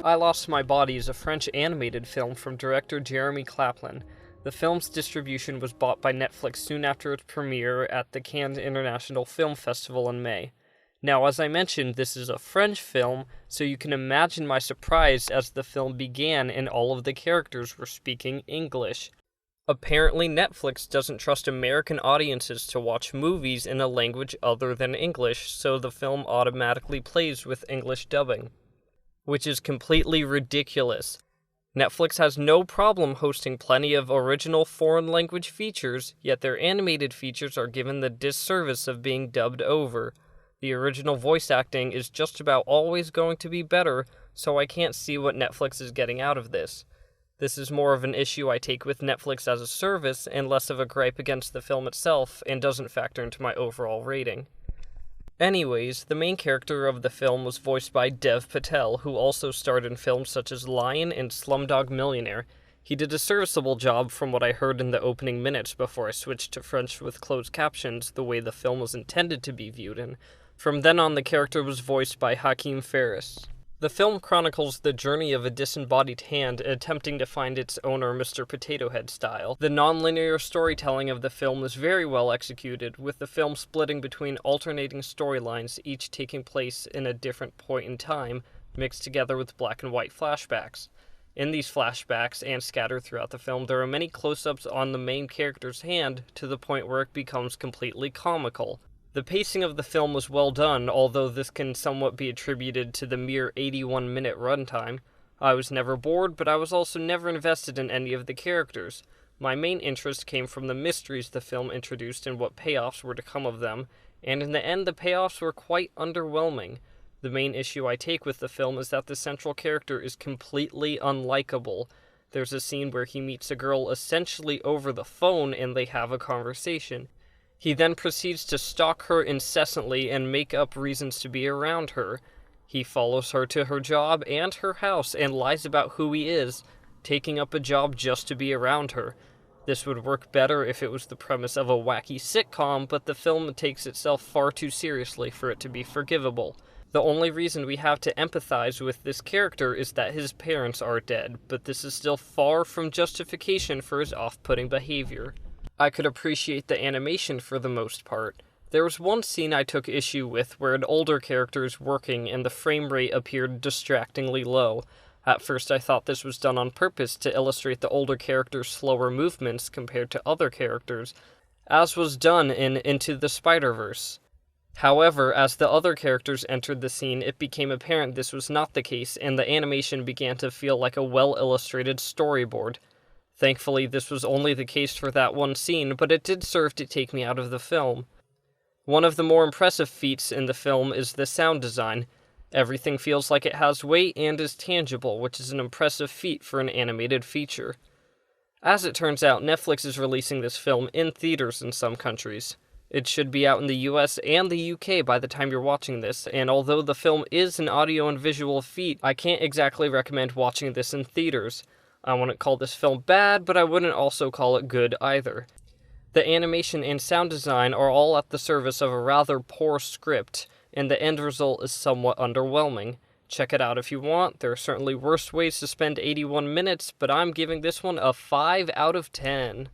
I Lost My Body is a French animated film from director Jeremy Claplin. The film's distribution was bought by Netflix soon after its premiere at the Cannes International Film Festival in May. Now, as I mentioned, this is a French film, so you can imagine my surprise as the film began and all of the characters were speaking English. Apparently, Netflix doesn't trust American audiences to watch movies in a language other than English, so the film automatically plays with English dubbing, which is completely ridiculous. Netflix has no problem hosting plenty of original foreign language features, yet their animated features are given the disservice of being dubbed over. The original voice acting is just about always going to be better, so I can't see what Netflix is getting out of this. This is more of an issue I take with Netflix as a service and less of a gripe against the film itself, and doesn't factor into my overall rating. Anyways, the main character of the film was voiced by Dev Patel, who also starred in films such as Lion and Slumdog Millionaire. He did a serviceable job from what I heard in the opening minutes before I switched to French with closed captions, the way the film was intended to be viewed in. From then on, the character was voiced by Hakeem Ferris. The film chronicles the journey of a disembodied hand attempting to find its owner Mr. Potato Head style. The non-linear storytelling of the film is very well executed, with the film splitting between alternating storylines, each taking place in a different point in time, mixed together with black and white flashbacks. In these flashbacks, and scattered throughout the film, there are many close-ups on the main character's hand, to the point where it becomes completely comical. The pacing of the film was well done, although this can somewhat be attributed to the mere 81-minute runtime. I was never bored, but I was also never invested in any of the characters. My main interest came from the mysteries the film introduced and what payoffs were to come of them, and in the end the payoffs were quite underwhelming. The main issue I take with the film is that the central character is completely unlikable. There's a scene where he meets a girl essentially over the phone and they have a conversation. He then proceeds to stalk her incessantly and make up reasons to be around her. He follows her to her job and her house and lies about who he is, taking up a job just to be around her. This would work better if it was the premise of a wacky sitcom, but the film takes itself far too seriously for it to be forgivable. The only reason we have to empathize with this character is that his parents are dead, but this is still far from justification for his off-putting behavior. I could appreciate the animation for the most part. There was one scene I took issue with where an older character is working and the frame rate appeared distractingly low. At first I thought this was done on purpose to illustrate the older character's slower movements compared to other characters, as was done in Into the Spider-Verse. However, as the other characters entered the scene, it became apparent this was not the case, and the animation began to feel like a well-illustrated storyboard. Thankfully, this was only the case for that one scene, but it did serve to take me out of the film. One of the more impressive feats in the film is the sound design. Everything feels like it has weight and is tangible, which is an impressive feat for an animated feature. As it turns out, Netflix is releasing this film in theaters in some countries. It should be out in the US and the UK by the time you're watching this, and although the film is an audio and visual feat, I can't exactly recommend watching this in theaters. I wouldn't call this film bad, but I wouldn't also call it good either. The animation and sound design are all at the service of a rather poor script, and the end result is somewhat underwhelming. Check it out if you want. There are certainly worse ways to spend 81 minutes, but I'm giving this one a 5 out of 10.